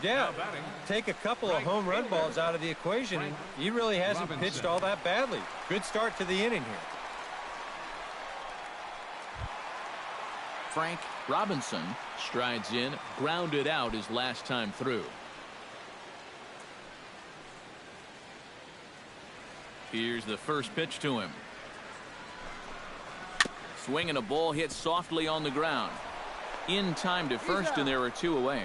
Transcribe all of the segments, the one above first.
Yeah, take a couple of home run balls out of the equation, and he really hasn't pitched all that badly. Good start to the inning here. Frank Robinson strides in, grounded out his last time through. Here's the first pitch to him. Swinging a ball hit softly on the ground. In time to first, and there are two away.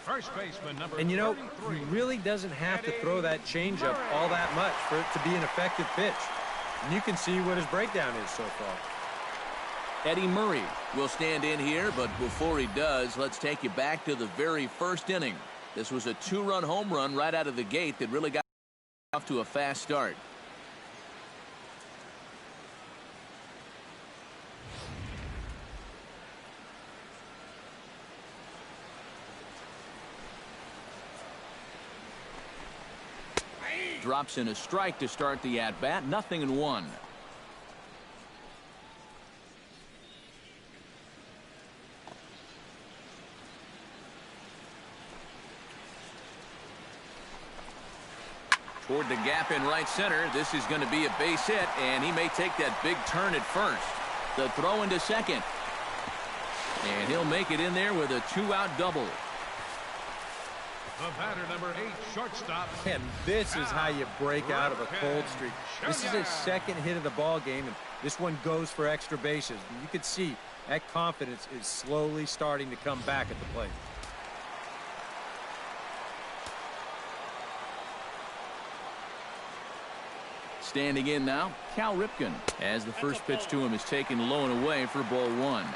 First baseman number And you know, 33. he really doesn't have to throw that changeup all that much for it to be an effective pitch. And you can see what his breakdown is so far. Eddie Murray will stand in here, but before he does, let's take you back to the very first inning. This was a two-run home run right out of the gate that really got off to a fast start. Drops in a strike to start the at-bat. 0-1. Toward the gap in right center. This is going to be a base hit, and he may take that big turn at first. The throw into second. And he'll make it in there with a two-out double. The batter number 8, shortstop. And this is how you break out of a cold streak. This is his second hit of the ball game, and this one goes for extra bases. And you can see that confidence is slowly starting to come back at the plate. Standing in now, Cal Ripken, as the first pitch to him is taken low and away for ball one.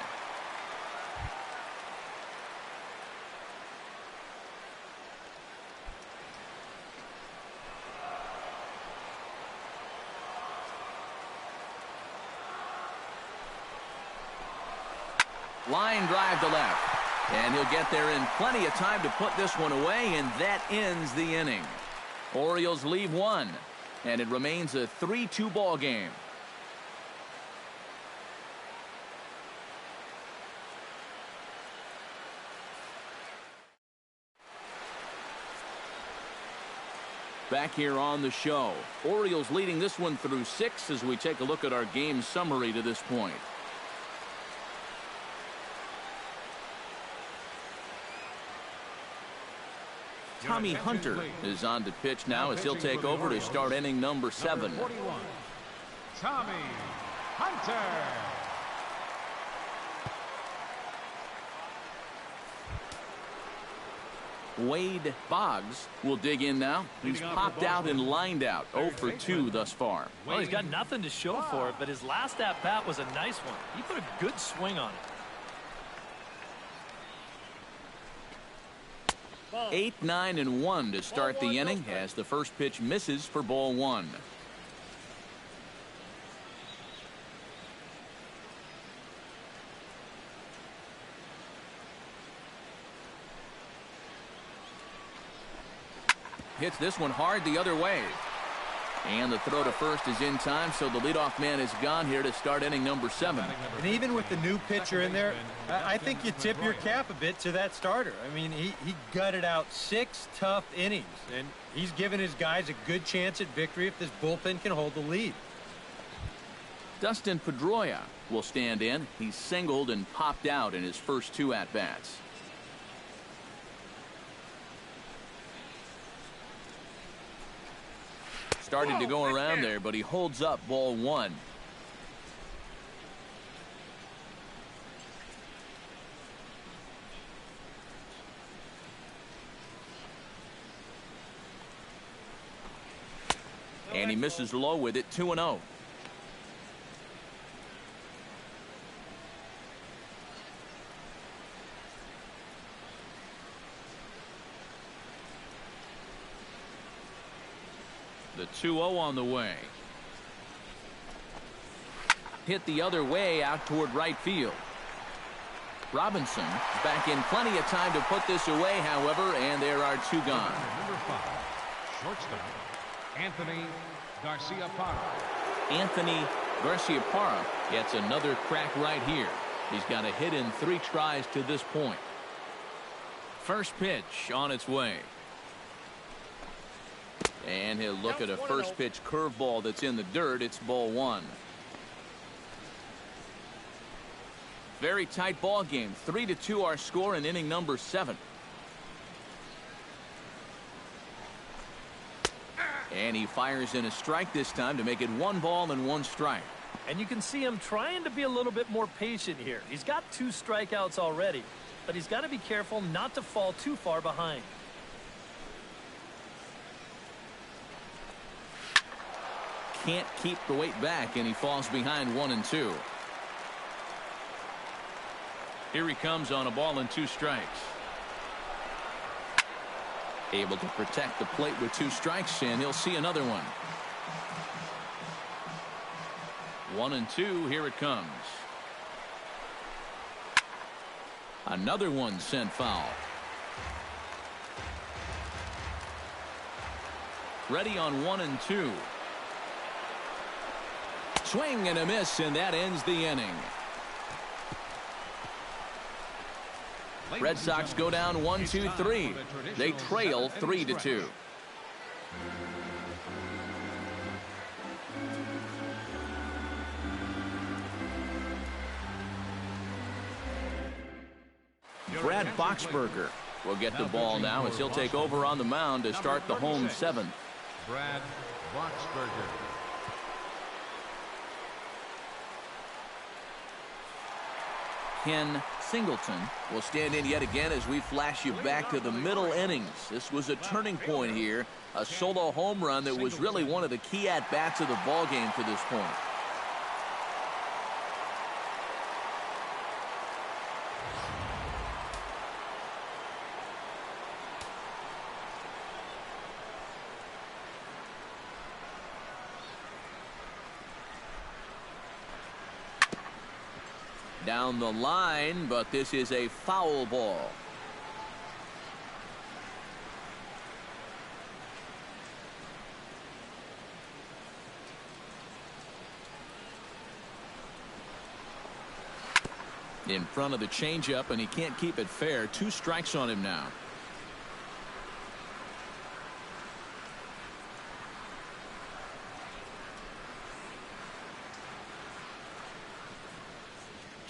Line drive to left, and he'll get there in plenty of time to put this one away, and that ends the inning. Orioles leave one, and it remains a 3-2 ball game. Back here on the show, Orioles leading this one through 6 as we take a look at our game summary to this point. Tommy Hunter is on to pitch now as he'll take over to start inning number 7. Number 41, Tommy Hunter. Wade Boggs will dig in now. He's popped out and lined out. 0 for 2 thus far. Well, he's got nothing to show for it, but his last at-bat was a nice one. He put a good swing on it. 8, 9, and 1 to start the inning as the first pitch misses for ball one. Hits this one hard the other way. And the throw to first is in time, so the leadoff man is gone here to start inning number 7. And even with the new pitcher in there, I think you tip your cap a bit to that starter. I mean, he gutted out 6 tough innings, and he's given his guys a good chance at victory if this bullpen can hold the lead. Dustin Pedroia will stand in. He's singled and popped out in his first 2 at-bats. Started to go around there, but he holds up ball one. And he misses low with it, 2-0. The 2-0 on the way. Hit the other way out toward right field. Robinson back in plenty of time to put this away, however, and there are 2 gone. Number 5, shortstop, Anthony Garcia-Parra. Anthony Garcia-Parra gets another crack right here. He's got a hit in 3 tries to this point. First pitch on its way. And he'll look at a first pitch curveball that's in the dirt. It's ball one. Very tight ball game. 3-2 our score in inning number 7. And he fires in a strike this time to make it 1 ball and 1 strike. And you can see him trying to be a little bit more patient here. He's got 2 strikeouts already, but he's got to be careful not to fall too far behind. Can't keep the weight back, and he falls behind 1-2. Here he comes on a ball and 2 strikes. Able to protect the plate with 2 strikes, and he'll see another one. 1-2. Here it comes. Another one sent foul. Ready on 1-2. Swing and a miss, and that ends the inning. Red Sox go down 1-2-3. They trail 3-2. Brad Boxberger will get the ball now as he'll take over on the mound to start the home 7th. Brad Boxberger. Ken Singleton will stand in yet again as we flash you back to the middle innings. This was a turning point here, a solo home run that was really one of the key at-bats of the ball game for this point. Down the line, but this is a foul ball. In front of the changeup, and he can't keep it fair. 2 strikes on him now.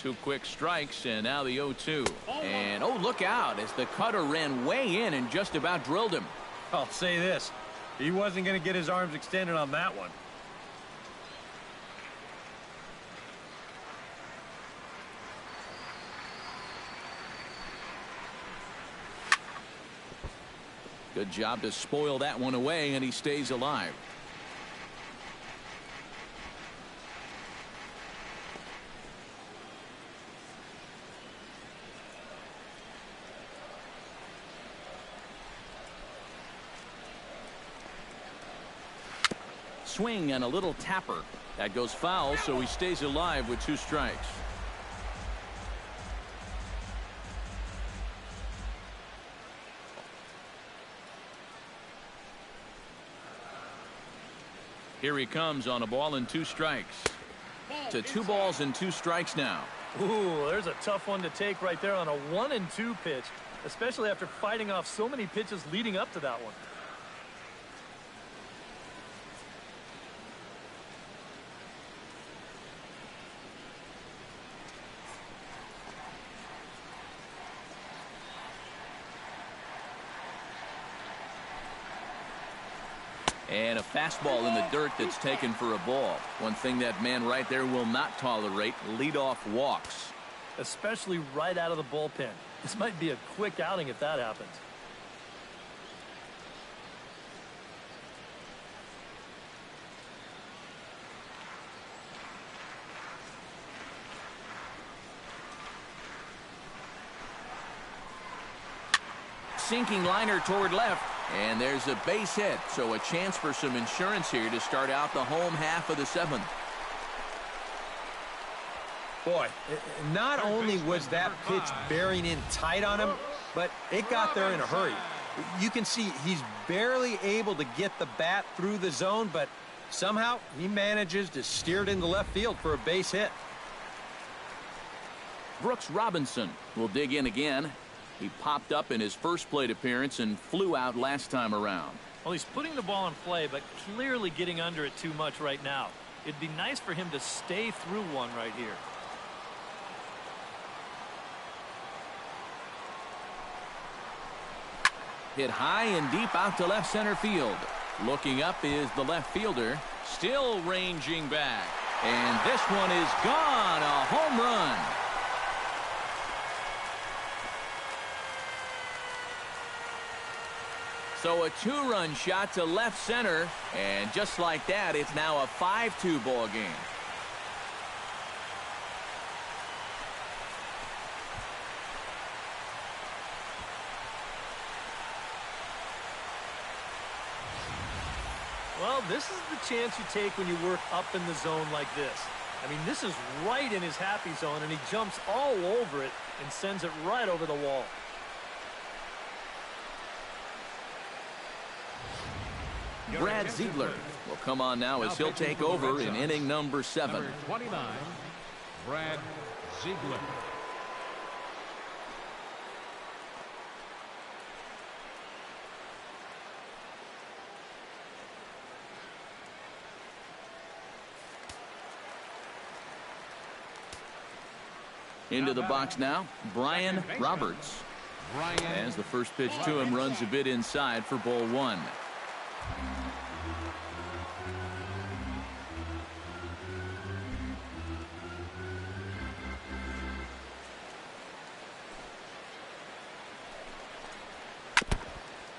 Two quick strikes, and now the 0-2. And, oh, look out as the cutter ran way in and just about drilled him. I'll say this. He wasn't going to get his arms extended on that one. Good job to spoil that one away, and he stays alive. Swing and a little tapper. That goes foul, so he stays alive with 2 strikes. Here he comes on a ball and 2 strikes. To 2 balls and 2 strikes now. Ooh, there's a tough one to take right there on a 1-2 pitch, especially after fighting off so many pitches leading up to that one. And a fastball in the dirt that's taken for a ball. One thing that man right there will not tolerate, leadoff walks. Especially right out of the bullpen. This might be a quick outing if that happens. Sinking liner toward left. And there's a base hit, so a chance for some insurance here to start out the home half of the 7th. Boy, not only was that pitch bearing in tight on him, but it got there in a hurry. You can see he's barely able to get the bat through the zone, but somehow he manages to steer it into left field for a base hit. Brooks Robinson will dig in again. He popped up in his first plate appearance and flew out last time around. Well, he's putting the ball in play, but clearly getting under it too much right now. It'd be nice for him to stay through one right here. Hit high and deep out to left center field. Looking up is the left fielder. Still ranging back. And this one is gone. A home run. So a two-run shot to left center. And just like that, it's now a 5-2 ball game. Well, this is the chance you take when you work up in the zone like this. I mean, this is right in his happy zone, and he jumps all over it and sends it right over the wall. Brad Ziegler will come on now as he'll take over in inning number 7. Number 29, Brad Ziegler. Into the box now, Brian Roberts. As the first pitch to him runs a bit inside for ball 1.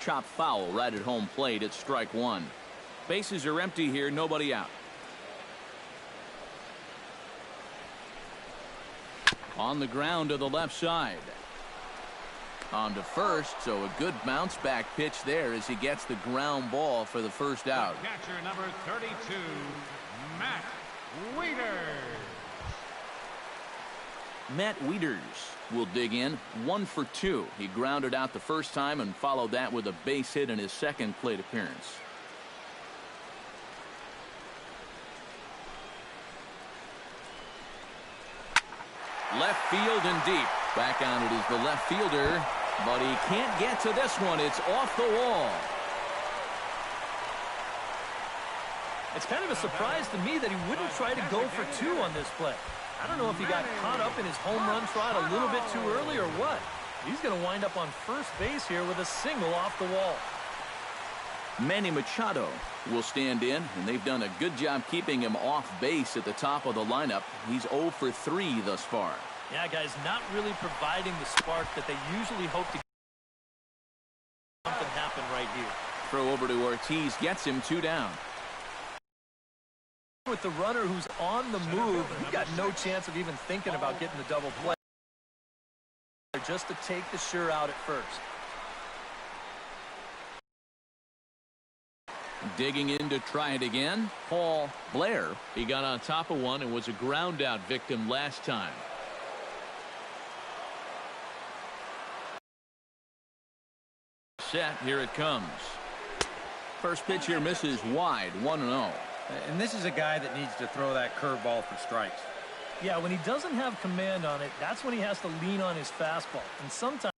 Chop foul right at home plate at strike 1. Bases are empty here, nobody out. On the ground to the left side. On to first, so a good bounce back pitch there as he gets the ground ball for the first out. Catcher number 32, Matt Wieters. Matt Wieters will dig in 1 for 2. He grounded out the first time and followed that with a base hit in his second plate appearance. Left field and deep. Back on it is the left fielder, but he can't get to this one. It's off the wall. It's kind of a surprise to me that he wouldn't try to go for 2 on this play. I don't know if he got caught up in his home run trot a little bit too early or what. He's going to wind up on first base here with a single off the wall. Manny Machado will stand in, and they've done a good job keeping him off base at the top of the lineup. He's 0 for 3 thus far. Yeah, guys, not really providing the spark that they usually hope to get. Something happen right here. Throw over to Ortiz, gets him 2 down. With the runner who's on the move, he got no chance of even thinking about getting the double play. Just to take the sure out at first. Digging in to try it again, Paul Blair. He got on top of one and was a ground out victim last time. Set, here it comes. First pitch here misses wide, 1-0. And this is a guy that needs to throw that curveball for strikes. Yeah, when he doesn't have command on it, that's when he has to lean on his fastball. And sometimes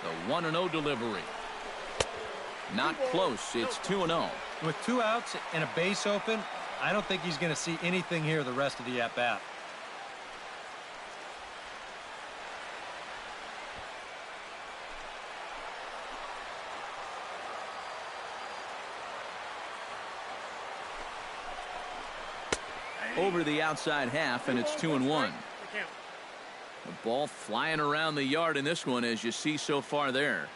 the 1-0 delivery. Not close. It's 2-0. With 2 outs and a base open, I don't think he's going to see anything here the rest of the at-bat. Over the outside half, and it's 2-1. The ball flying around the yard in this one, as you see so far there.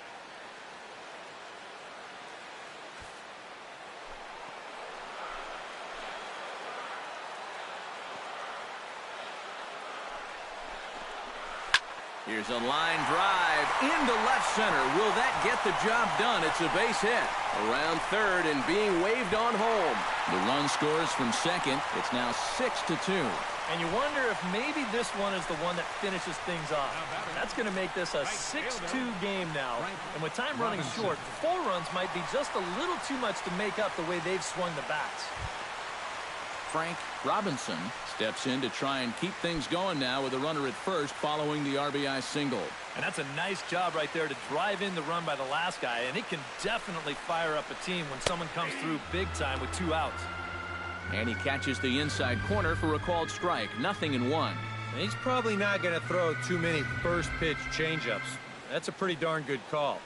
Here's a line drive into left center. Will that get the job done? It's a base hit. Around third and being waved on home. The run scores from second. It's now 6-2. And you wonder if maybe this one is the one that finishes things off. That's going to make this a 6-2 game now. And with time running short, 4 runs might be just a little too much to make up the way they've swung the bats. Frank Robinson steps in to try and keep things going now with a runner at first following the RBI single. And that's a nice job right there to drive in the run by the last guy, and it can definitely fire up a team when someone comes through big time with 2 outs. And he catches the inside corner for a called strike. 0-1. And he's probably not going to throw too many first pitch changeups. That's a pretty darn good call.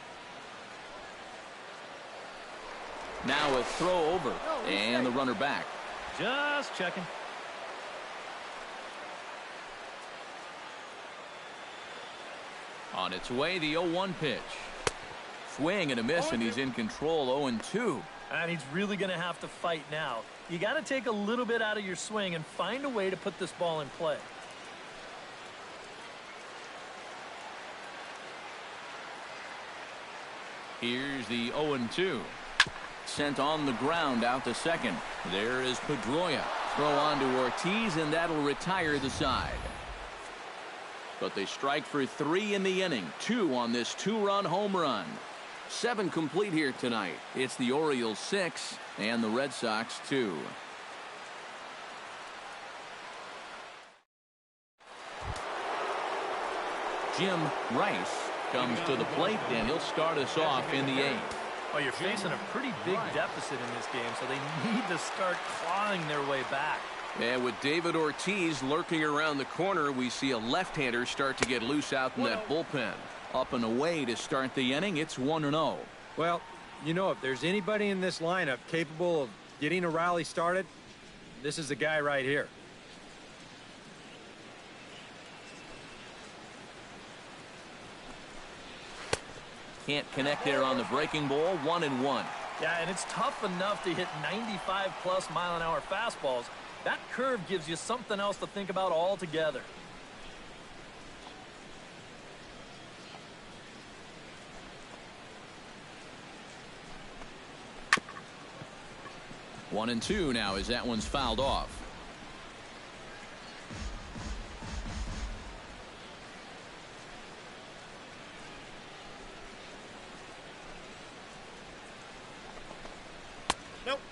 Now a throw over and the runner back. Just checking. On its way, the 0-1 pitch. Swing and a miss, and he's in control. 0-2. And he's really going to have to fight now. You got to take a little bit out of your swing and find a way to put this ball in play. Here's the 0-2. Sent on the ground out to second. There is Pedroia. Throw on to Ortiz, and that'll retire the side. But they strike for 3 in the inning. 2 on this 2-run home run. 7 complete here tonight. It's the Orioles 6 and the Red Sox 2. Jim Rice comes to the plate, and he'll start us off in the 8th. Well, you're facing a pretty big deficit in this game, so they need to start clawing their way back. And with David Ortiz lurking around the corner, we see a left-hander start to get loose out in that bullpen. Up and away to start the inning. It's 1-0. Well, you know, if there's anybody in this lineup capable of getting a rally started, this is the guy right here. Can't connect there on the breaking ball. 1-1. Yeah, and it's tough enough to hit 95-plus mile-an-hour fastballs. That curve gives you something else to think about altogether. One and two now as that one's fouled off.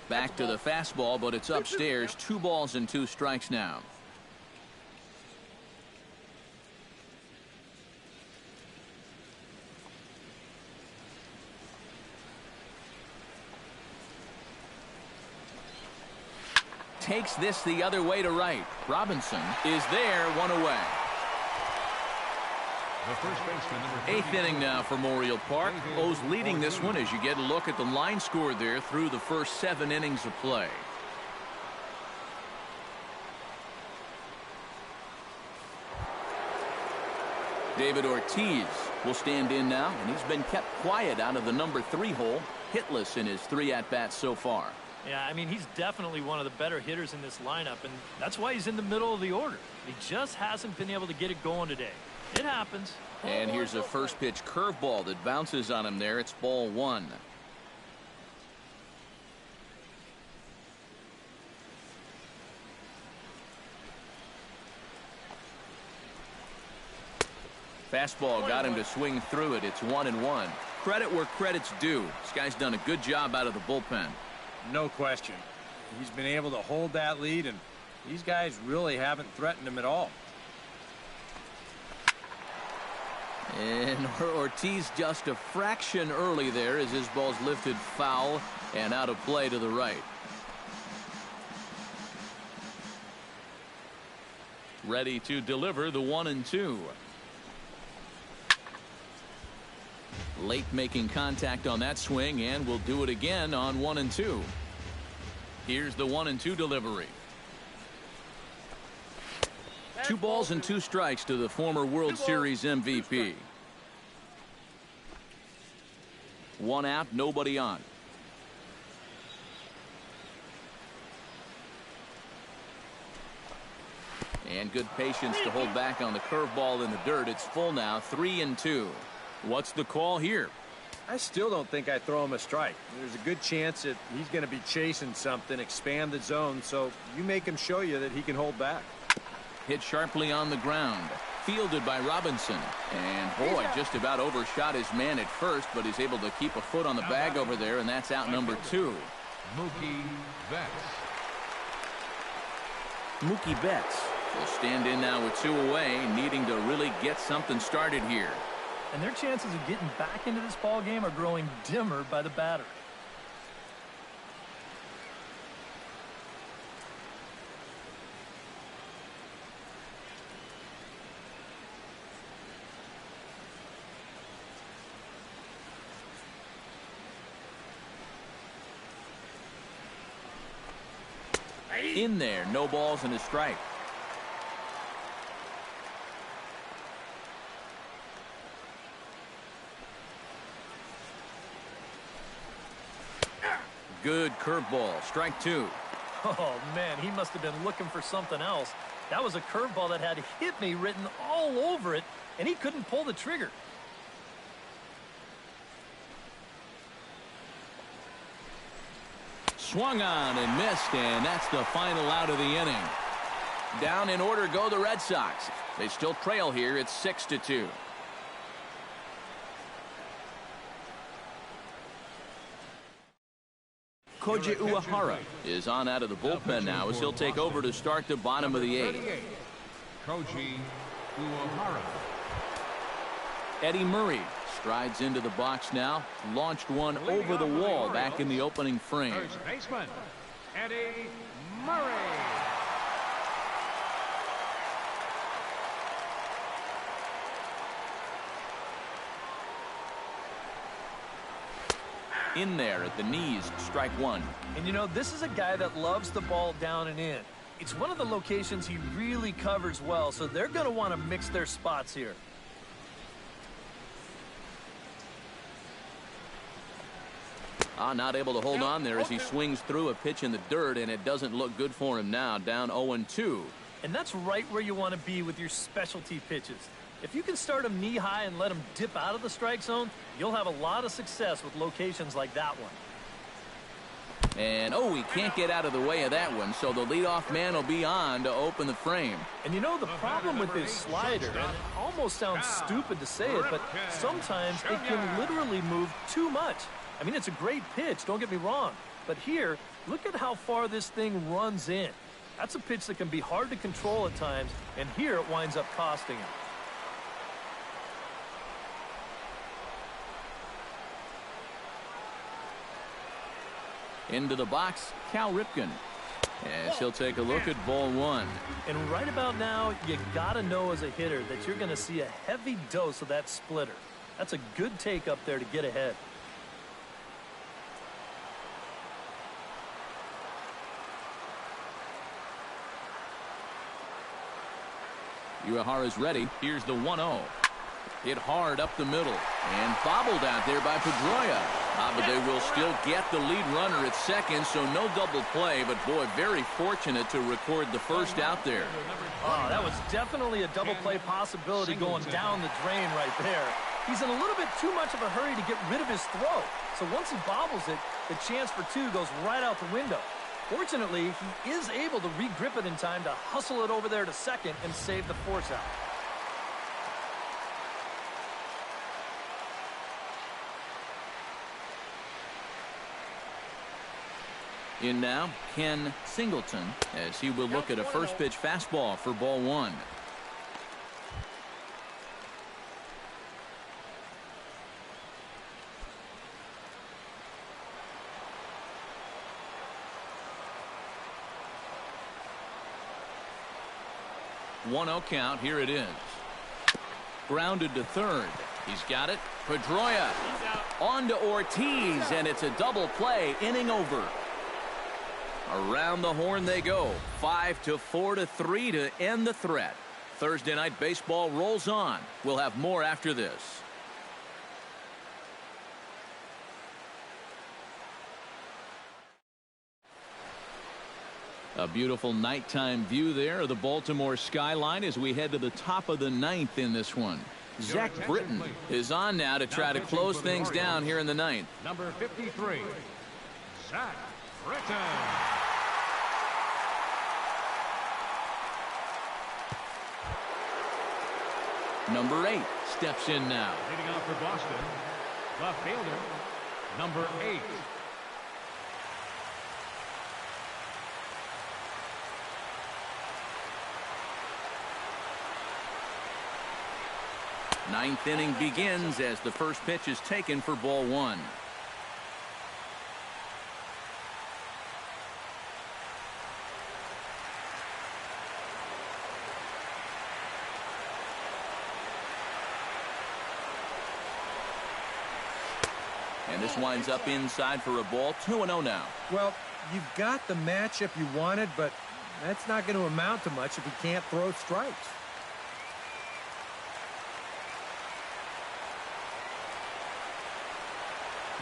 Back to the fastball, but it's upstairs. 2 balls and 2 strikes now. Takes this the other way to right. Robinson is there, 1 away. The first baseman, number 8th inning now for Memorial Park. O's leading this one as you get a look at the line score there through the first 7 innings of play. David Ortiz will stand in now, and he's been kept quiet out of the number 3 hole, hitless in his 3 at-bats so far. Yeah, I mean, he's definitely one of the better hitters in this lineup, and that's why he's in the middle of the order. He just hasn't been able to get it going today. It happens. And here's a first pitch curveball that bounces on him there. It's ball 1. Fastball got him to swing through it. It's 1-1. Credit where credit's due. This guy's done a good job out of the bullpen. No question. He's been able to hold that lead, and these guys really haven't threatened him at all. And Ortiz just a fraction early there as his ball's lifted foul and out of play to the right. Ready to deliver the 1-2. Late making contact on that swing, and will do it again on 1-2. Here's the 1-2 delivery. 2 balls and 2 strikes to the former World Series MVP. 1 out, nobody on. And good patience to hold back on the curveball in the dirt. It's full now, 3-2. What's the call here? I still don't think I throw him a strike. There's a good chance that he's going to be chasing something, expand the zone, so you make him show you that he can hold back. Hit sharply on the ground. Fielded by Robinson. And boy, just about overshot his man at first, but he's able to keep a foot on the bag over there, and that's out number 2. Mookie Betts. Mookie Betts will stand in now with 2 away, needing to really get something started here. And their chances of getting back into this ball game are growing dimmer by the batter. In there, no balls and a strike. Good curveball, strike 2. Oh, man, he must have been looking for something else. That was a curveball that had "hit me" written all over it, and he couldn't pull the trigger. Swung on and missed, and that's the final out of the inning. Down in order go the Red Sox. They still trail here. It's 6-2. Koji Uehara is on out of the bullpen now as he'll take over to start the bottom of the 8th. Koji Uehara. Eddie Murray strides into the box now. Launched one over the wall back in the opening frame. First baseman, Eddie Murray. In there at the knees, strike 1. And you know, this is a guy that loves the ball down and in. It's one of the locations he really covers well, so they're going to want to mix their spots here. Not able to hold on there as he swings through a pitch in the dirt, and it doesn't look good for him now. Down 0-2. And that's right where you want to be with your specialty pitches. If you can start them knee high and let them dip out of the strike zone, you'll have a lot of success with locations like that one. And he can't get out of the way of that one, so the leadoff man will be on to open the frame. And you know, the problem with this slider, and it almost sounds stupid to say it, but sometimes it can literally move too much. I mean, it's a great pitch, don't get me wrong. But here, look at how far this thing runs in. That's a pitch that can be hard to control at times, and here it winds up costing him. Into the box, Cal Ripken. As he'll take a look at ball 1. And right about now, you got to know as a hitter that you're going to see a heavy dose of that splitter. That's a good take up there to get ahead. Uehara's ready. Here's the 1-0. Hit hard up the middle and bobbled out there by Pedroia. But they will still get the lead runner at second, so no double play. But boy, very fortunate to record the first out there. Oh, that was definitely a double play possibility going down the drain right there. He's in a little bit too much of a hurry to get rid of his throw. So once he bobbles it, the chance for 2 goes right out the window. Fortunately, he is able to re-grip it in time to hustle it over there to second and save the force out. In now, Ken Singleton, as he will look at a first pitch fastball for ball 1. One-0 count. Here it is. Grounded to third. He's got it. Pedroia on to Ortiz, and it's a double play. Inning over. Around the horn they go. 5-4-3 to end the threat. Thursday night baseball rolls on. We'll have more after this. A beautiful nighttime view there of the Baltimore skyline as we head to the top of the 9th in this one. Zach Britton is on now to try to close things down here in the 9th. Number 53, Zach Britton. Number 8 steps in now. Leading off for Boston, the fielder, number 8. Ninth inning begins as the first pitch is taken for ball one. And this winds up inside for a ball. 2-0 now. Well, you've got the matchup you wanted, but that's not going to amount to much if he can't throw strikes.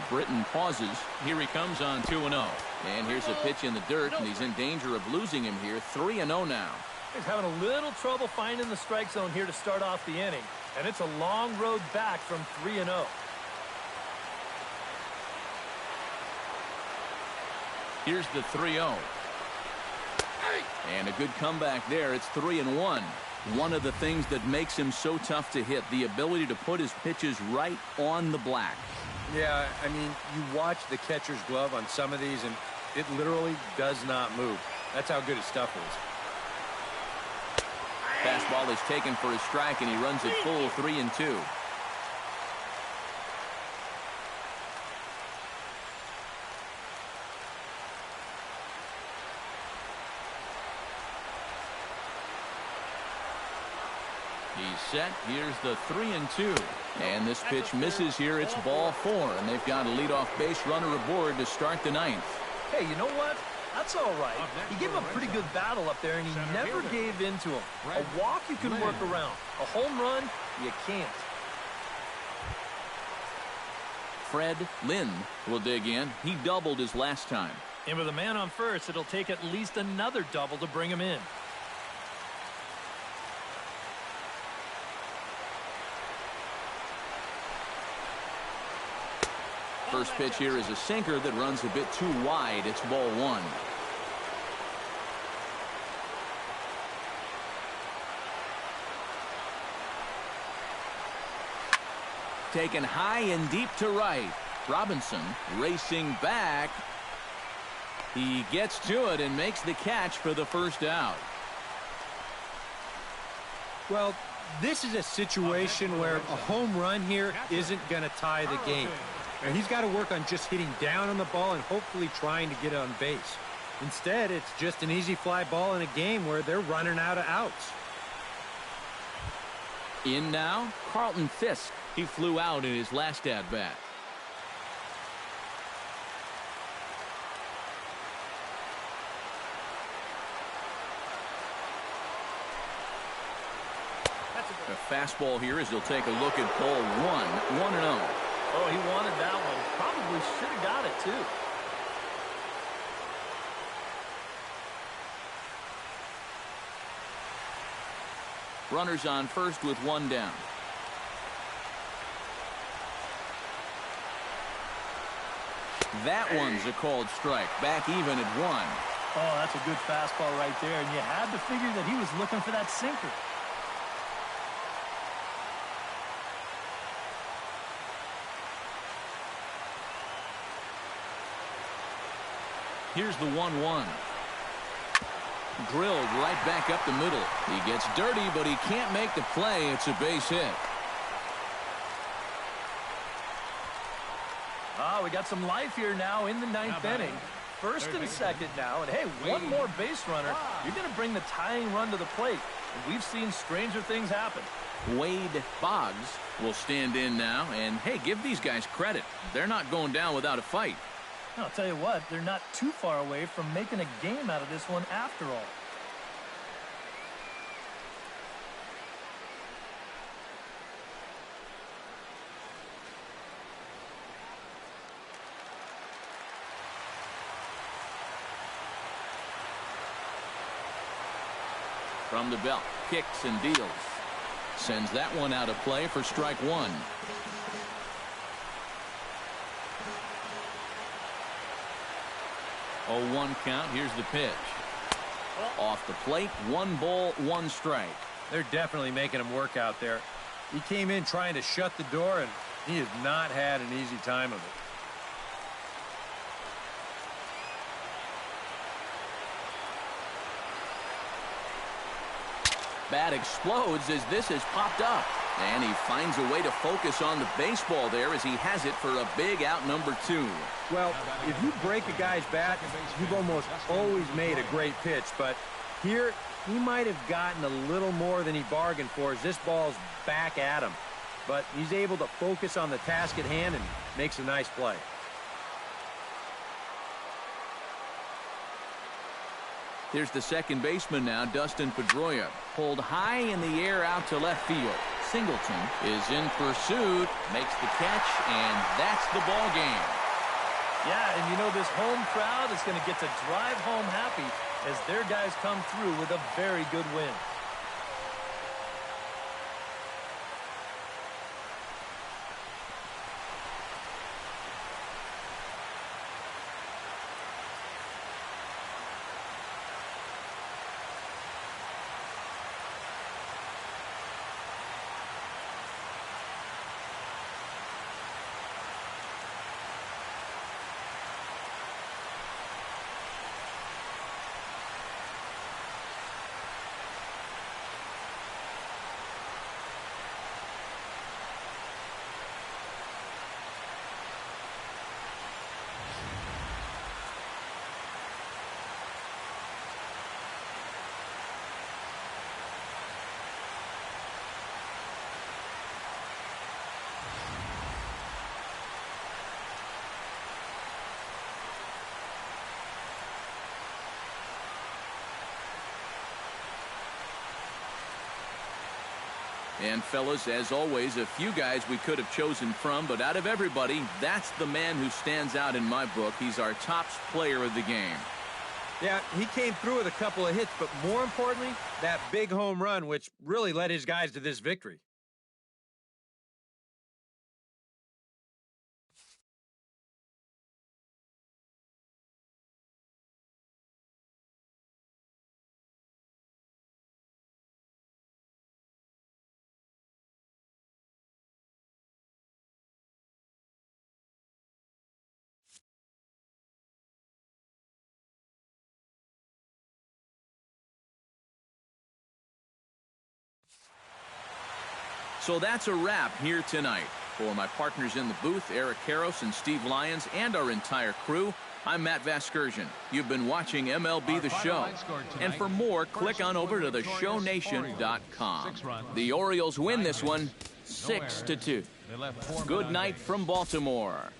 Britton pauses. Here he comes on 2-0. And here's a pitch in the dirt, and he's in danger of losing him here. 3-0 now. He's having a little trouble finding the strike zone here to start off the inning. And it's a long road back from 3-0. Here's the 3-0. And a good comeback there. It's 3-1. One of the things that makes him so tough to hit, the ability to put his pitches right on the black. Yeah, I mean, you watch the catcher's glove on some of these, and it literally does not move. That's how good his stuff is. Fastball is taken for a strike, and he runs it full 3-2. He's set. Here's the 3-2. And this pitch misses here. It's ball 4. And they've got a leadoff base runner aboard to start the ninth. Hey, you know what? That's all right. He gave him a pretty good battle up there, and he never gave in to him. A walk you can work around. A home run, you can't. Fred Lynn will dig in. He doubled his last time. And with a man on first, it'll take at least another double to bring him in. First pitch here is a sinker that runs a bit too wide. It's ball 1. Taken high and deep to right. Robinson racing back. He gets to it and makes the catch for the first out. Well, this is a situation where a home run here isn't going to tie the game. And he's got to work on just hitting down on the ball and hopefully trying to get on base. Instead, it's just an easy fly ball in a game where they're running out of outs. In now, Carlton Fisk. He flew out in his last at-bat. A fastball here as he'll take a look at ball 1. 1-0. Oh, he wanted that one. Probably should have got it, too. Runners on first with 1 down. That one's a called strike. Back even at 1. Oh, that's a good fastball right there. And you had to figure that he was looking for that sinker. Here's the 1-1. Drilled right back up the middle. He gets dirty, but he can't make the play. It's a base hit. Ah, we got some life here now in the 9th inning. First and second now. And, hey, one more base runner. You're going to bring the tying run to the plate. And we've seen stranger things happen. Wade Boggs will stand in now. And, hey, give these guys credit. They're not going down without a fight. I'll tell you what, they're not too far away from making a game out of this one after all. From the belt, kicks and deals. Sends that one out of play for strike 1. 0-1 count. Here's the pitch. Off the plate, 1 ball, 1 strike. They're definitely making him work out there. He came in trying to shut the door, and he has not had an easy time of it. Bat explodes as this has popped up. And he finds a way to focus on the baseball there as he has it for a big out number 2. Well, if you break a guy's bat, you've almost always made a great pitch. But here, he might have gotten a little more than he bargained for as this ball's back at him. But he's able to focus on the task at hand and makes a nice play. Here's the second baseman now, Dustin Pedroia. Pulled high in the air out to left field. Singleton is in pursuit, makes the catch, and that's the ball game. Yeah, and you know this home crowd is going to get to drive home happy as their guys come through with a very good win. And fellas, as always, a few guys we could have chosen from, but out of everybody, that's the man who stands out in my book. He's our top player of the game. Yeah, he came through with a couple of hits, but more importantly, that big home run, which really led his guys to this victory. So that's a wrap here tonight. For my partners in the booth, Eric Karros and Steve Lyons, and our entire crew, I'm Matt Vasgersian. You've been watching MLB The Show. And for more, click on over to theshownation.com. The Orioles win this one 6-2. Good night from Baltimore.